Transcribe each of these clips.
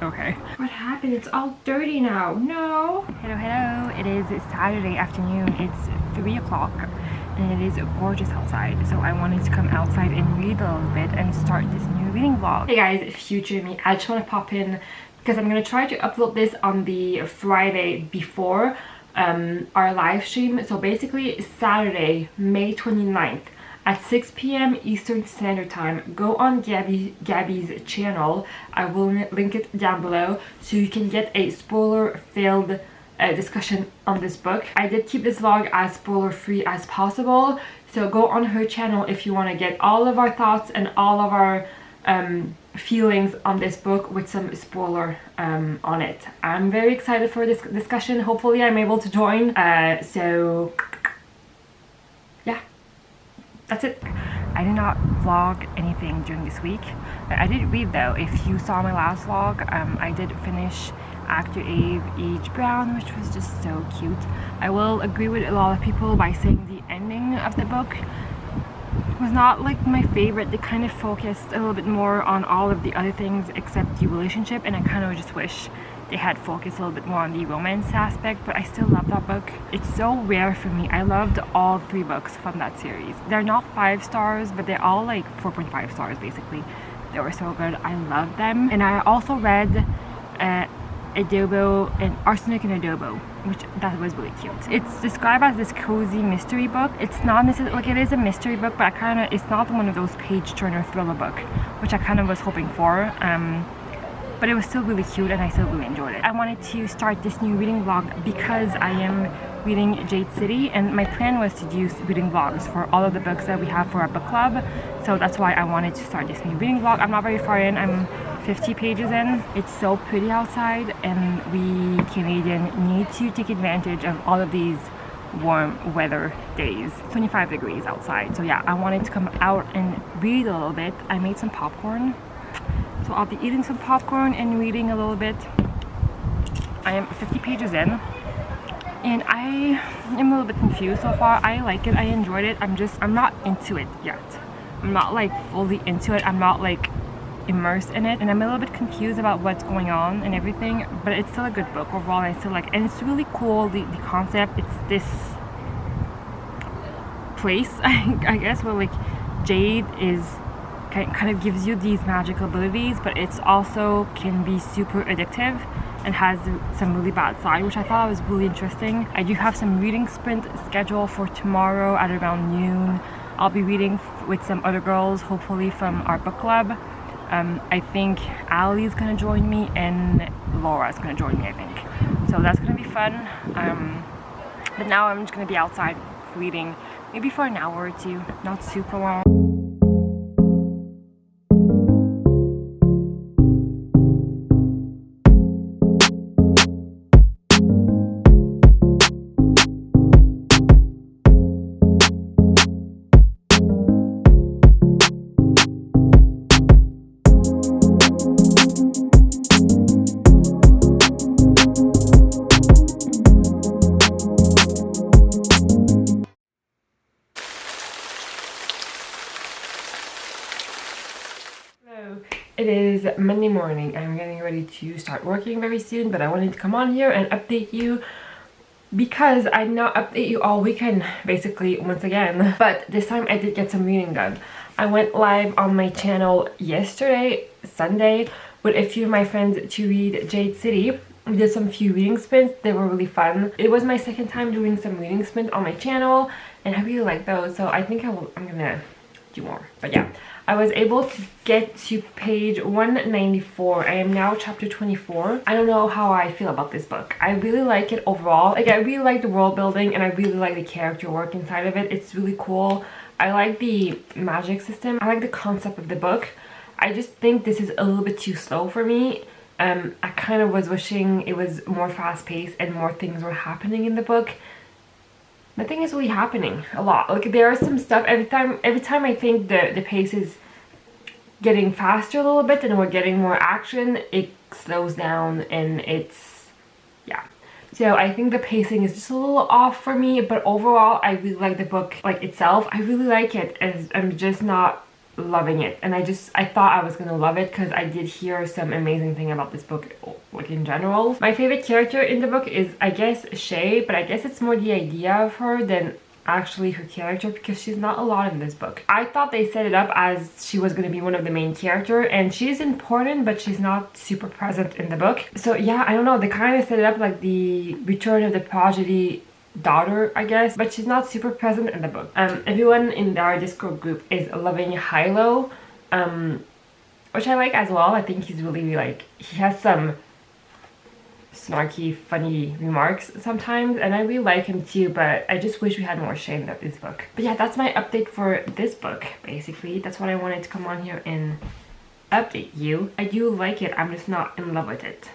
Okay. What happened? It's all dirty now. No. Hello, hello. It is Saturday afternoon. It's 3 o'clock and it is gorgeous outside. So I wanted to come outside and read a little bit and start this new reading vlog. Hey guys, future me. I just want to pop in because I'm going to try to upload this on the Friday before our live stream. So basically Saturday, May 29th. At 6 p.m. Eastern Standard Time, go on Gabby's channel. I will link it down below so you can get a spoiler-filled discussion on this book. I did keep this vlog as spoiler-free as possible, so go on her channel if you want to get all of our thoughts and all of our feelings on this book with some spoiler on it. I'm very excited for this discussion. Hopefully I'm able to join. So yeah. That's it. I did not vlog anything during this week. I did read though. If you saw my last vlog, I did finish Actor Age Brown, which was just so cute. I will agree with a lot of people by saying the ending of the book was not like my favorite. They kind of focused a little bit more on all of the other things except the relationship, and I kind of just wish they had focused a little bit more on the romance aspect, but I still love that book. It's so rare for me. I loved all 3 books from that series. They're not 5 stars, but they're all like 4.5 stars basically. They were so good. I love them. And I also read Adobo and Arsenic and Adobo, which that was really cute. It's described as this cozy mystery book. It's not necessarily like, it is a mystery book, but it's not one of those page turner thriller book, which I kind of was hoping for. But it was still really cute and I still really enjoyed it. I wanted to start this new reading vlog because I am reading Jade City, and my plan was to do reading vlogs for all of the books that we have for our book club. So that's why I wanted to start this new reading vlog. I'm not very far in. I'm 50 pages in. It's so pretty outside and we Canadian need to take advantage of all of these warm weather days. 25 degrees outside. So yeah, I wanted to come out and read a little bit. I made some popcorn. So I'll be eating some popcorn and reading a little bit. I am 50 pages in and I am a little bit confused so far. I like it, I enjoyed it. I'm not into it yet. I'm not like fully into it. I'm not like immersed in it, and I'm a little bit confused about what's going on and everything, but it's still a good book overall. I still like, and it's really cool, the concept. It's this place, I guess, where like Jade is kind of gives you these magical abilities, but it's also can be super addictive and has some really bad side, which I thought was really interesting. I do have some reading sprint scheduled for tomorrow at around noon. I'll be reading with some other girls, hopefully from our book club. I think Allie's gonna join me and Laura's gonna join me, I think. So that's gonna be fun. But now I'm just gonna be outside reading, maybe for an hour or 2, not super long. It is Monday morning. I'm getting ready to start working very soon, but I wanted to come on here and update you because I did not update you all weekend basically once again, but this time I did get some reading done. I went live on my channel yesterday, Sunday, with a few of my friends to read Jade City. We did some few reading sprints. They were really fun. It was my second time doing some reading sprint on my channel and I really like those, so I think I'm gonna do more. But yeah, I was able to get to page 194. I am now chapter 24. I don't know how I feel about this book. I really like it overall. Like, I really like the world building and I really like the character work inside of it. It's really cool. I like the magic system. I like the concept of the book. I just think this is a little bit too slow for me. I kind of was wishing it was more fast-paced and more things were happening in the book. Nothing is really happening a lot. Like, there is some stuff every time I think the pace is getting faster a little bit and we're getting more action, it slows down and it's, yeah. So I think the pacing is just a little off for me, but overall I really like the book like itself. I really like it, as I'm just not loving it. And I thought I was gonna love it because I did hear some amazing thing about this book, like in general. My favorite character in the book is, I guess, Shay, but I guess it's more the idea of her than actually her character, because she's not a lot in this book. I thought they set it up as she was going to be one of the main character, and she's important, but she's not super present in the book. So yeah, I don't know, they kind of set it up like the return of the prodigy daughter, I guess, but she's not super present in the book. Everyone in our Discord group is loving Hilo, which I like as well. I think he's really like, he has some snarky, funny remarks sometimes, and I really like him too, but I just wish we had more Shane in this book. But yeah, that's my update for this book, basically. That's what I wanted to come on here and update you. I do like it, I'm just not in love with it,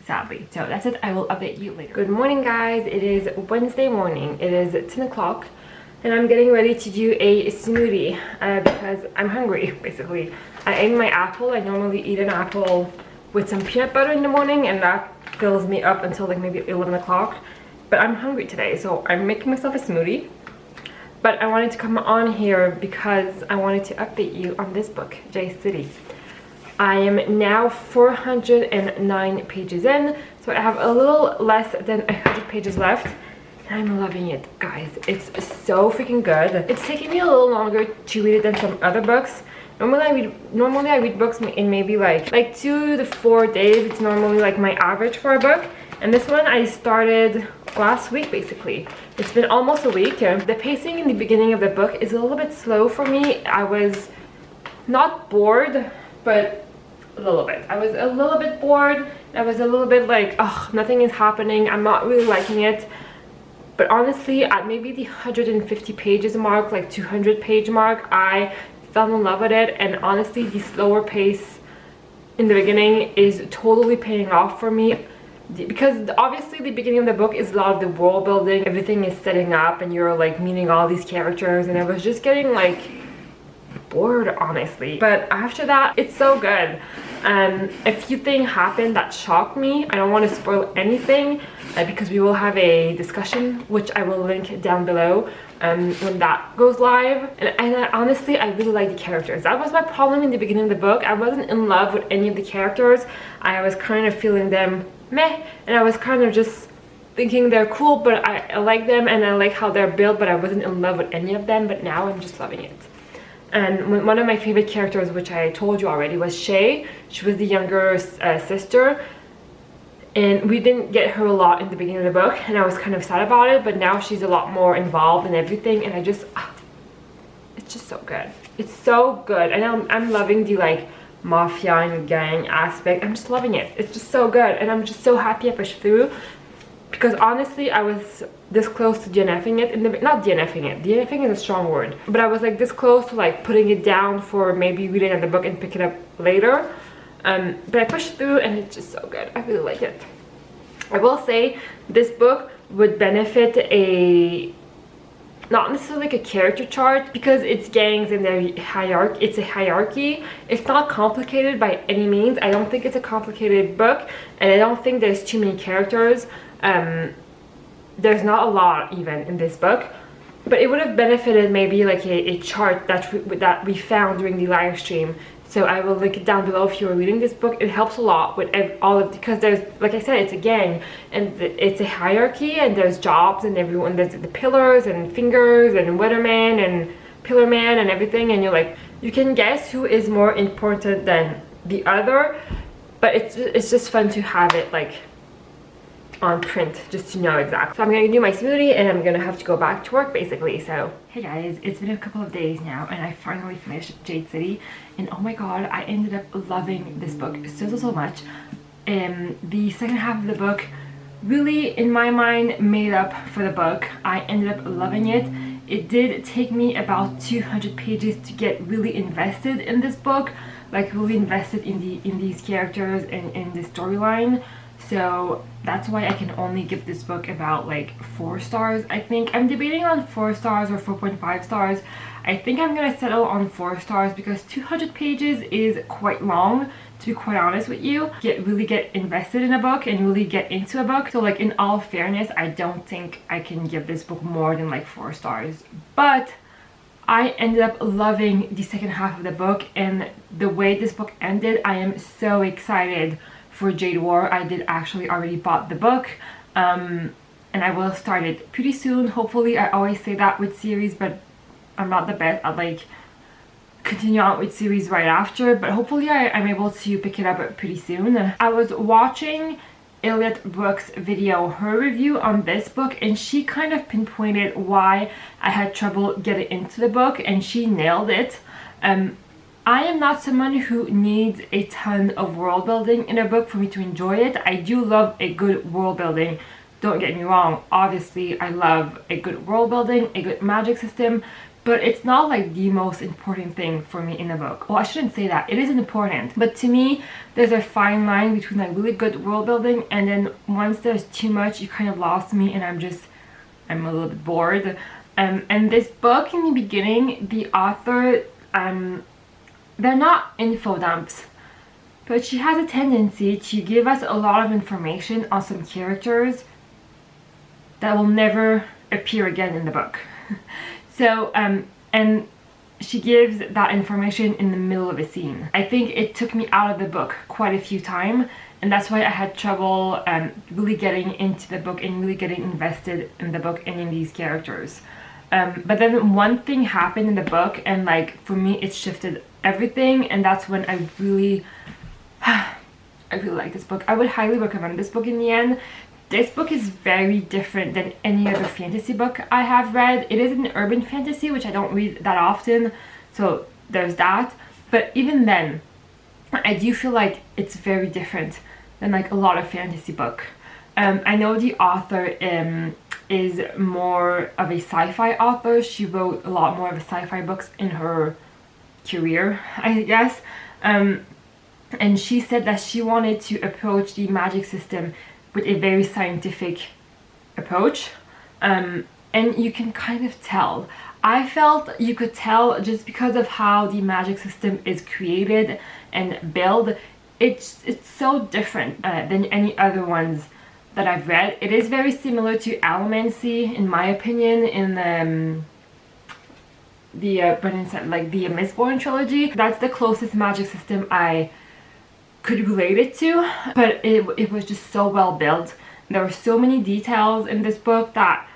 sadly. So that's it, I will update you later. Good morning, guys. It is Wednesday morning. It is 10 o'clock, and I'm getting ready to do a smoothie because I'm hungry, basically. I ate my apple. I normally eat an apple with some peanut butter in the morning, and that fills me up until like maybe 11 o'clock. But I'm hungry today, so I'm making myself a smoothie. But I wanted to come on here because I wanted to update you on this book, Jade City. I am now 409 pages in, so I have a little less than 100 pages left, and I'm loving it, guys. It's so freaking good. It's taking me a little longer to read it than some other books. Normally I read books in maybe like 2 to 4 days. It's normally like my average for a book. And this one I started last week, basically. It's been almost a week. The pacing in the beginning of the book is a little bit slow for me. I was not bored, but a little bit. I was a little bit bored. I was a little bit like, oh, nothing is happening. I'm not really liking it. But honestly, at maybe the 150 pages mark, like 200 page mark, I fell in love with it. And honestly, the slower pace in the beginning is totally paying off for me, because obviously the beginning of the book is a lot of the world building. Everything is setting up and you're like meeting all these characters, and I was just getting like bored, honestly. But after that, it's so good. A few things happened that shocked me. I don't want to spoil anything because we will have a discussion, which I will link down below when that goes live. And honestly, I really like the characters. That was my problem in the beginning of the book. I wasn't in love with any of the characters. I was kind of feeling them meh, and I was kind of just thinking they're cool, but I like them and I like how they're built, but I wasn't in love with any of them. But now I'm just loving it. And one of my favorite characters, which I told you already, was Shay. She was the younger sister, and we didn't get her a lot in the beginning of the book, and I was kind of sad about it. But now she's a lot more involved in everything, and it's just so good. It's so good, and I'm loving the like mafia and gang aspect. I'm just loving it. It's just so good, and I'm just so happy I pushed through, because honestly I was this close to DNFing it not DNFing it. DNFing is a strong word, but I was like this close to like putting it down for maybe reading another book and pick it up later. But I pushed through, and it's just so good. I really like it. I will say this book would benefit not necessarily like a character chart, because it's gangs and their hierarchy. It's a hierarchy. It's not complicated by any means. I don't think it's a complicated book, and I don't think there's too many characters. There's not a lot even in this book, but it would have benefited maybe like a chart that we found during the live stream. So I will link it down below if you're reading this book. It helps a lot with all of, because there's, like I said, it's a gang and it's a hierarchy, and there's jobs and everyone. There's the pillars and fingers and weatherman and pillarman and everything, and you're like, you can guess who is more important than the other. But it's just fun to have it like on print, just to know exactly. So I'm gonna do my smoothie, and I'm gonna have to go back to work, basically. So hey guys, it's been a couple of days now, and I finally finished Jade City, and oh my god, I ended up loving this book so much. The second half of the book really, in my mind, made up for the book. I ended up loving it. It did take me about 200 pages to get really invested in this book, like really invested in these characters and in the storyline. So that's why I can only give this book about like 4 stars. I think I'm debating on 4 stars or 4.5 stars. I think I'm gonna settle on 4 stars, because 200 pages is quite long, to be quite honest with you. Really get invested in a book and really get into a book. So like, in all fairness, I don't think I can give this book more than like 4 stars. But I ended up loving the second half of the book, and the way this book ended, I am so excited for Jade War. I did actually already bought the book, and I will start it pretty soon, hopefully. I always say that with series, but I'm not the best at like continue on with series right after, but hopefully I'm able to pick it up pretty soon. I was watching Elliot Brooks' video, her review on this book, and she kind of pinpointed why I had trouble getting into the book, and she nailed it. I am not someone who needs a ton of world building in a book for me to enjoy it. I do love a good world building, don't get me wrong. Obviously I love a good world building, a good magic system, but it's not like the most important thing for me in a book. Well, I shouldn't say that. It is important, but to me there's a fine line between like really good world building, and then once there's too much, you kind of lost me, and I'm a little bit bored. And this book, in the beginning, the author, they're not info dumps, but she has a tendency to give us a lot of information on some characters that will never appear again in the book. So, and she gives that information in the middle of a scene. I think it took me out of the book quite a few times, and that's why I had trouble really getting into the book and really getting invested in the book and in these characters. But then one thing happened in the book, and like for me it shifted everything, and that's when I really like this book. I would highly recommend this book in the end. This book is very different than any other fantasy book I have read. It is an urban fantasy, which I don't read that often, so there's that. But even then, I do feel like it's very different than like a lot of fantasy book. I know the author is more of a sci-fi author. She wrote a lot more of sci-fi books in her career, I guess. And she said that she wanted to approach the magic system with a very scientific approach, and you can kind of tell. I felt you could tell just because of how the magic system is created and built. It's so different than any other ones that I've read. It is very similar to Allomancy, in my opinion, in Brennan said, like the Mistborn trilogy. That's the closest magic system I could relate it to, but it was just so well built. There were so many details in this book that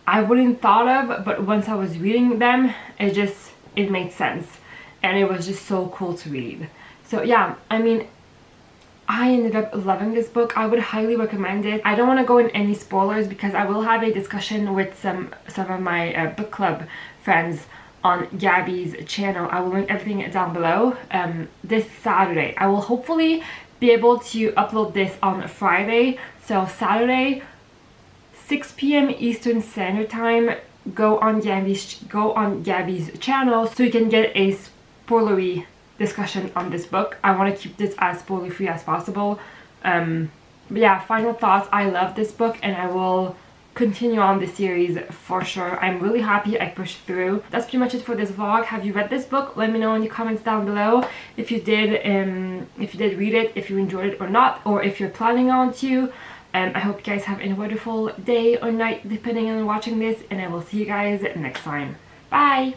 I wouldn't thought of, but once I was reading them, it made sense, and it was just so cool to read. So yeah, I mean, I ended up loving this book. I would highly recommend it. I don't want to go in any spoilers because I will have a discussion with some of my book club friends on Gabby's channel. I will link everything down below. This Saturday, I will hopefully be able to upload this on Friday. So Saturday, 6 p.m. Eastern Standard Time, go on Gabby's channel so you can get a spoilery discussion on this book. I want to keep this as spoiler free as possible. But yeah, final thoughts. I love this book, and I will continue on the series for sure. I'm really happy I pushed through. That's pretty much it for this vlog. Have you read this book? Let me know in the comments down below if you did read it, if you enjoyed it or not, or if you're planning on to. I hope you guys have a wonderful day or night depending on watching this, and I will see you guys next time. Bye!